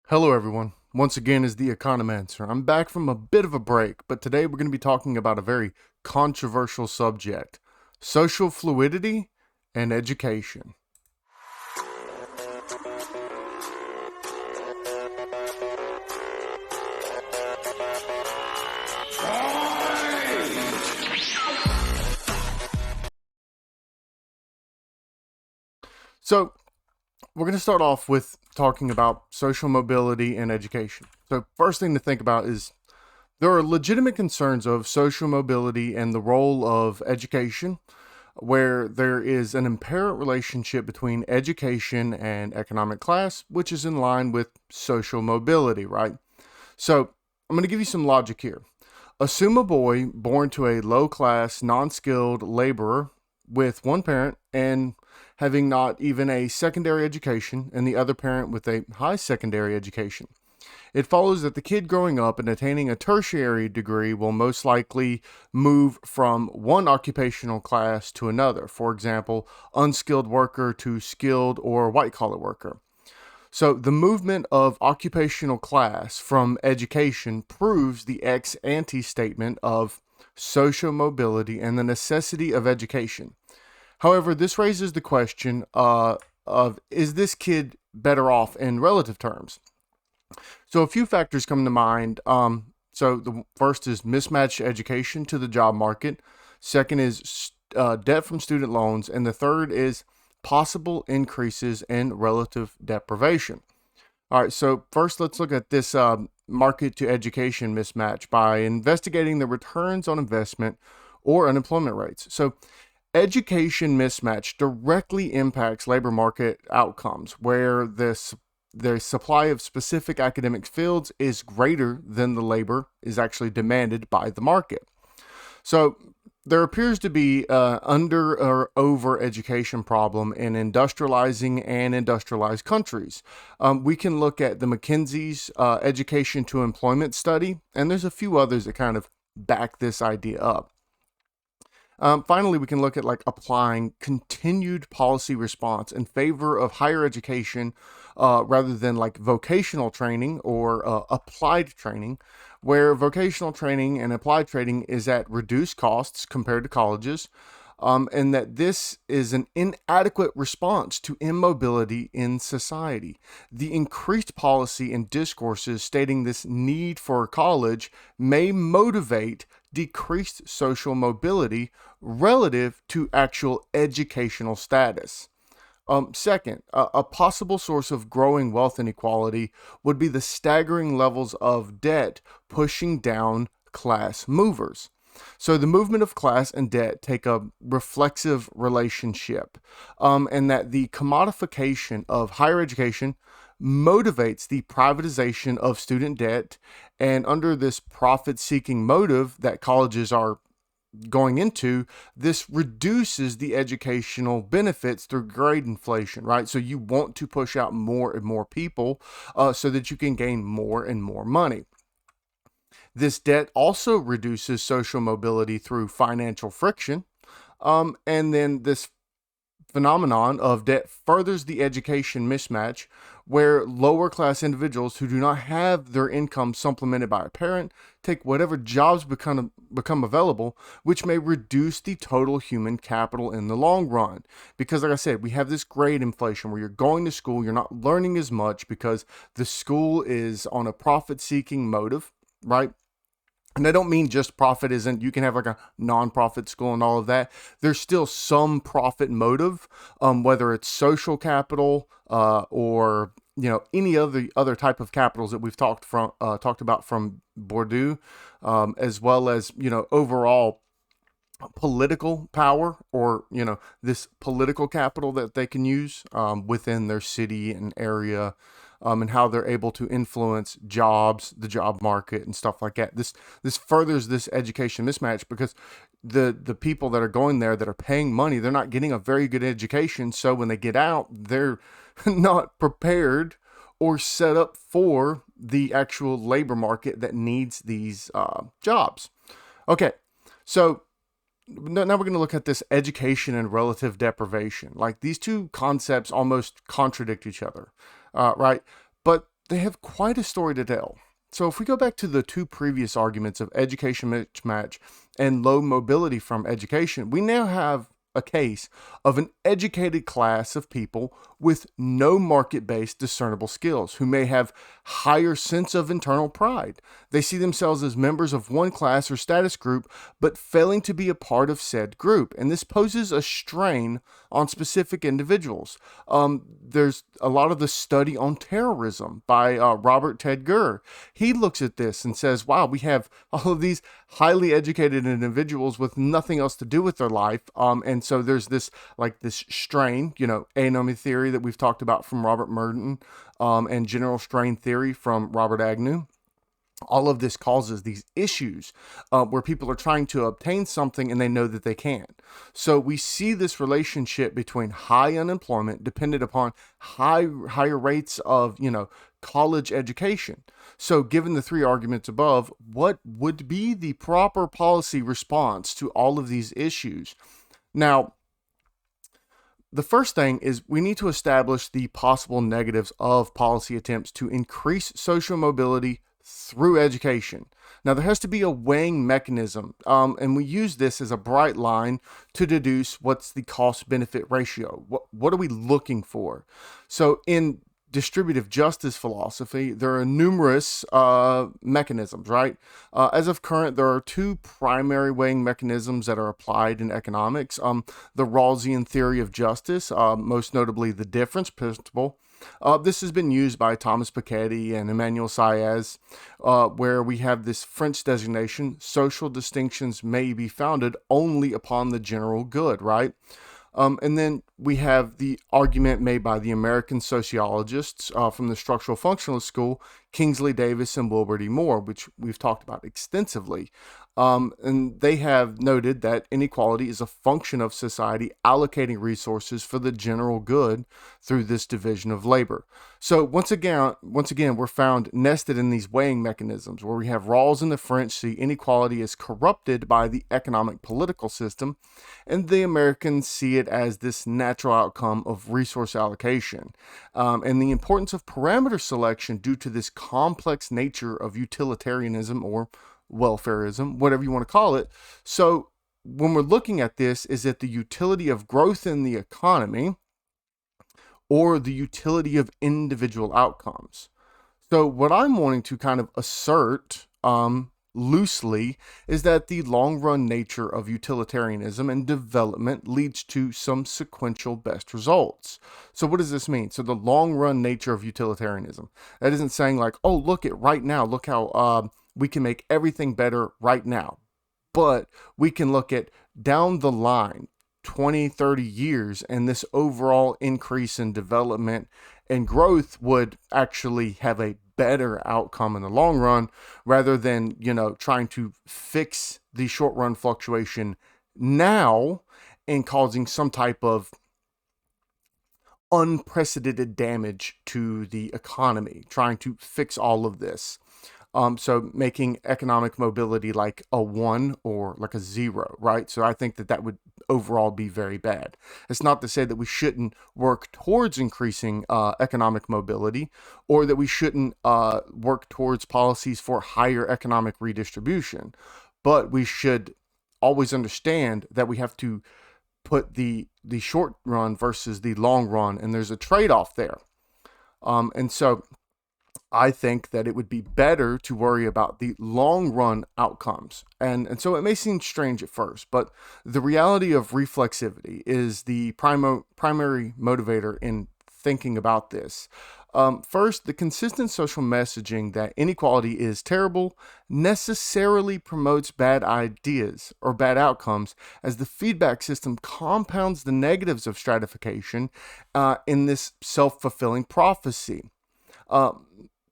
Hello everyone, once again is the Economancer. I'm back from a bit of a break, but today we're going to be talking about a very controversial subject, social fluidity and education. So we're going to start off with talking about social mobility and education. So first thing to think about is there are legitimate concerns of social mobility and the role of education, where there is an inherent relationship between education and economic class, which is in line with social mobility, right? So I'm going to give you some logic here. Assume a boy born to a low class, non skilled laborer with one parent and having not even a secondary education, and the other parent with a high secondary education. It follows that the kid growing up and attaining a tertiary degree will most likely move from one occupational class to another. For example, unskilled worker to skilled or white collar worker. So the movement of occupational class from education proves the ex ante statement of social mobility and the necessity of education. However, this raises the question of is this kid better off in relative terms? So a few factors come to mind. So the first is mismatched education to the job market. Second is debt from student loans, and the third is possible increases in relative deprivation. All right, so first let's look at this market to education mismatch by investigating the returns on investment or unemployment rates. So education mismatch directly impacts labor market outcomes where the supply of specific academic fields is greater than the labor is actually demanded by the market. So there appears to be under or over education problem in industrializing and industrialized countries. We can look at the McKinsey's education to employment study, and there's a few others that kind of back this idea up. Finally, we can look at like applying continued policy response in favor of higher education rather than like vocational training or applied training, where vocational training and applied training is at reduced costs compared to colleges, and that this is an inadequate response to immobility in society. The increased policy and discourses stating this need for college may motivate decreased social mobility relative to actual educational status. Second, a possible source of growing wealth inequality would be the staggering levels of debt pushing down class movers. So the movement of class and debt take a reflexive relationship, and that the commodification of higher education motivates the privatization of student debt. And under this profit seeking motive that colleges are going into, this reduces the educational benefits through grade inflation, right? So you want to push out more and more people so that you can gain more and more money. This debt also reduces social mobility through financial friction. And then this phenomenon of debt furthers the education mismatch, where lower class individuals who do not have their income supplemented by a parent take whatever jobs become available, which may reduce the total human capital in the long run. Because like I said, we have this grade inflation where you're going to school, you're not learning as much because the school is on a profit seeking motive, right? And I don't mean just profit isn't, you can have like a non-profit school and all of that. There's still some profit motive, whether it's social capital or any other type of capitals that we've talked about from Bourdieu, as well as overall political power, or this political capital that they can use within their city and area, and how they're able to influence jobs, the job market, and stuff like that. This furthers this education mismatch because the people that are going there that are paying money, they're not getting a very good education. So when they get out, they're not prepared or set up for the actual labor market that needs these jobs. Okay, so now we're going to look at this education and relative deprivation. Like these two concepts almost contradict each other, right? But they have quite a story to tell. So if we go back to the two previous arguments of education mismatch and low mobility from education, we now have a case of an educated class of people with no market-based discernible skills who may have higher sense of internal pride. They see themselves as members of one class or status group, but failing to be a part of said group. And this poses a strain on specific individuals. There's a lot of the study on terrorism by Robert Ted Gurr. He looks at this and says, wow, we have all of these highly educated individuals with nothing else to do with their life. And so there's this strain, anomy theory that we've talked about from Robert Merton, and general strain theory from Robert Agnew. All of this causes these issues where people are trying to obtain something and they know that they can't. So we see this relationship between high unemployment dependent upon higher rates of, college education. So given the three arguments above, what would be the proper policy response to all of these issues? Now, the first thing is we need to establish the possible negatives of policy attempts to increase social mobility through education. Now, there has to be a weighing mechanism, and we use this as a bright line to deduce what's the cost-benefit ratio. What are we looking for? So in distributive justice philosophy, there are numerous mechanisms, right? As of current, there are two primary weighing mechanisms that are applied in economics. The Rawlsian theory of justice, most notably the difference principle. This has been used by Thomas Piketty and Emmanuel Saez, where we have this French designation: social distinctions may be founded only upon the general good, right? And then we have the argument made by the American sociologists from the structural functionalist school, Kingsley Davis and Wilbur D. Moore, which we've talked about extensively. And they have noted that inequality is a function of society allocating resources for the general good through this division of labor. So once again, we're found nested in these weighing mechanisms where we have Rawls and the French see inequality as corrupted by the economic political system, and the Americans see it as this natural outcome of resource allocation. And the importance of parameter selection due to this complex nature of utilitarianism or welfarism, whatever you want to call it. So when we're looking at this, is it the utility of growth in the economy or the utility of individual outcomes? So what I'm wanting to kind of assert loosely is that the long-run nature of utilitarianism and development leads to some sequential best results. So what does this mean? So the long-run nature of utilitarianism, that isn't saying like, oh, look at right now, look how we can make everything better right now. But we can look at down the line, 20, 30 years, and this overall increase in development and growth would actually have a better outcome in the long run, rather than, trying to fix the short run fluctuation now and causing some type of unprecedented damage to the economy, trying to fix all of this. So making economic mobility like a 1 or like a 0, right? So I think that would overall be very bad. It's not to say that we shouldn't work towards increasing economic mobility, or that we shouldn't work towards policies for higher economic redistribution, but we should always understand that we have to put the short run versus the long run, and there's a trade-off there. And so I think that it would be better to worry about the long run outcomes. And so it may seem strange at first, but the reality of reflexivity is the primary motivator in thinking about this. First, the consistent social messaging that inequality is terrible necessarily promotes bad ideas or bad outcomes, as the feedback system compounds the negatives of stratification in this self-fulfilling prophecy.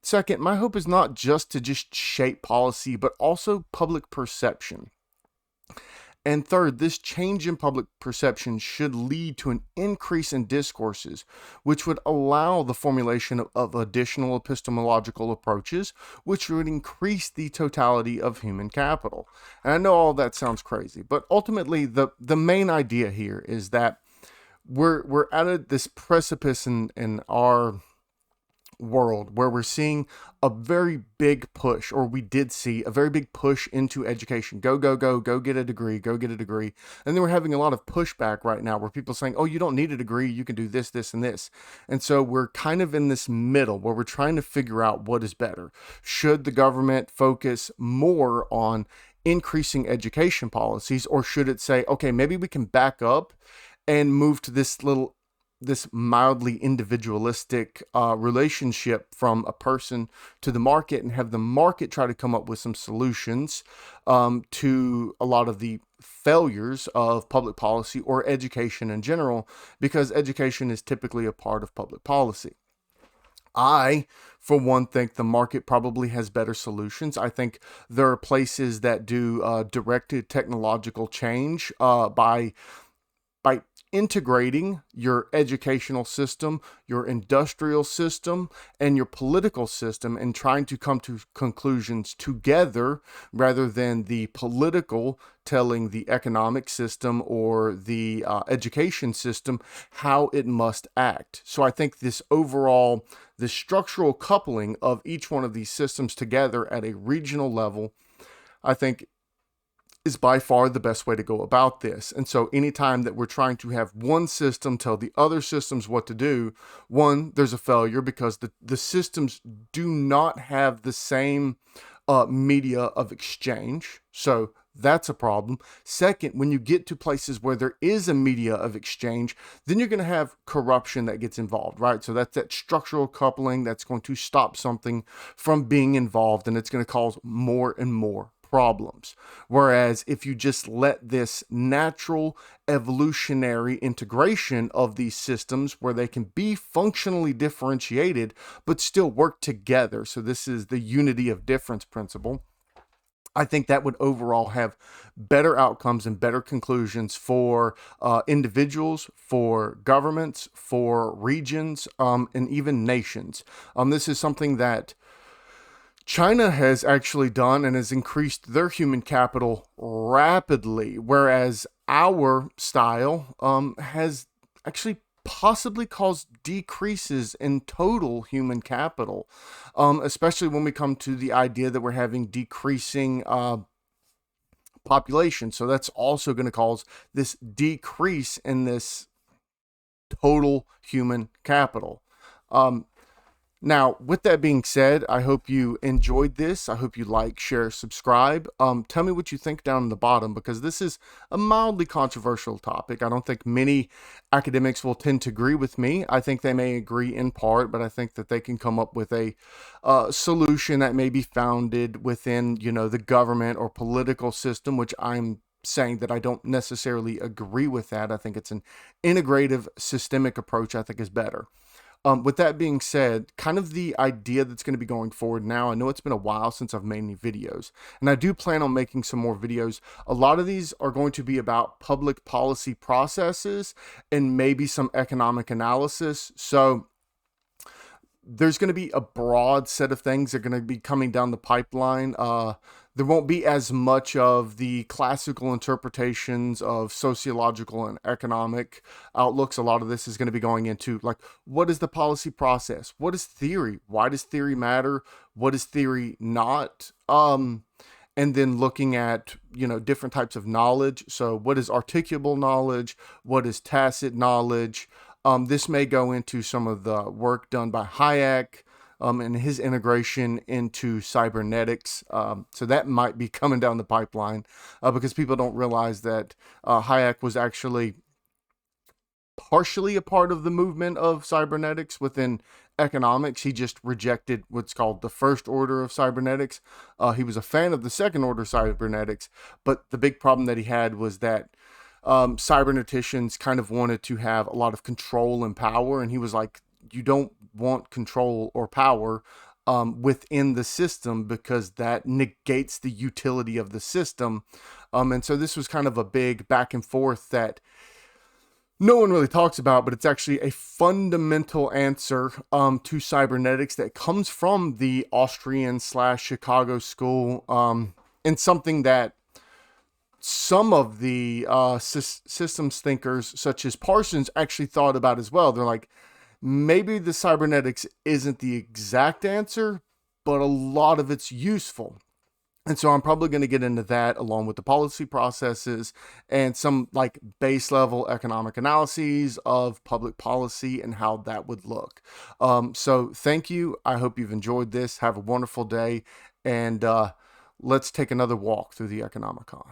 Second, my hope is not just to shape policy, but also public perception. And third, this change in public perception should lead to an increase in discourses, which would allow the formulation of additional epistemological approaches, which would increase the totality of human capital. And I know all that sounds crazy, but ultimately the main idea here is that we're at this precipice in our world where we're seeing a very big push, or we did see a very big push into education. Go, go, go, go get a degree, go get a degree. And then we're having a lot of pushback right now where people are saying, oh, you don't need a degree, you can do this, this, and this. And so we're kind of in this middle where we're trying to figure out what is better. Should the government focus more on increasing education policies, or should it say, okay, maybe we can back up and move to this mildly individualistic relationship from a person to the market, and have the market try to come up with some solutions to a lot of the failures of public policy or education in general, because education is typically a part of public policy. I, for one, think the market probably has better solutions. I think there are places that do directed technological change by integrating your educational system, your industrial system, and your political system, and trying to come to conclusions together rather than the political telling the economic system or the education system how it must act. So I think this structural coupling of each one of these systems together at a regional level, I think, is by far the best way to go about this. And so anytime that we're trying to have one system tell the other systems what to do, one, there's a failure because the systems do not have the same media of exchange. So that's a problem. Second, when you get to places where there is a media of exchange, then you're going to have corruption that gets involved, right? So that's that structural coupling that's going to stop something from being involved, and it's going to cause more and more problems. Whereas if you just let this natural evolutionary integration of these systems where they can be functionally differentiated but still work together, so this is the unity of difference principle, I think that would overall have better outcomes and better conclusions for individuals, for governments, for regions, and even nations. This is something that China has actually done and has increased their human capital rapidly, whereas our style has actually possibly caused decreases in total human capital, especially when we come to the idea that we're having decreasing population. So that's also going to cause this decrease in this total human capital. Now, with that being said, I hope you enjoyed this. I hope you like, share, subscribe. Tell me what you think down in the bottom, because this is a mildly controversial topic. I don't think many academics will tend to agree with me. I think they may agree in part, but I think that they can come up with a solution that may be founded within, the government or political system, which I'm saying that I don't necessarily agree with that. I think it's an integrative, systemic approach I think is better. With that being said, kind of the idea that's going to be going forward now, I know it's been a while since I've made any videos, and I do plan on making some more videos. A lot of these are going to be about public policy processes and maybe some economic analysis. So there's going to be a broad set of things that are going to be coming down the pipeline. There won't be as much of the classical interpretations of sociological and economic outlooks. A lot of this is going to be going into, like, what is the policy process? What is theory? Why does theory matter? What is theory not? And then looking at, different types of knowledge. So what is articulable knowledge? What is tacit knowledge? This may go into some of the work done by Hayek, and his integration into cybernetics. So that might be coming down the pipeline because people don't realize that Hayek was actually partially a part of the movement of cybernetics within economics. He just rejected what's called the first order of cybernetics. He was a fan of the second order cybernetics, but the big problem that he had was that cyberneticians kind of wanted to have a lot of control and power, and he was like, you don't want control or power within the system, because that negates the utility of the system. And so this was kind of a big back and forth that no one really talks about, but it's actually a fundamental answer to cybernetics that comes from the Austrian/Chicago school, and something that some of the systems thinkers, such as Parsons, actually thought about as well. They're like, Maybe the cybernetics isn't the exact answer, but a lot of it's useful. And so I'm probably going to get into that along with the policy processes and some like base level economic analyses of public policy and how that would look. So thank you. I hope you've enjoyed this. Have a wonderful day. And let's take another walk through the Economicon.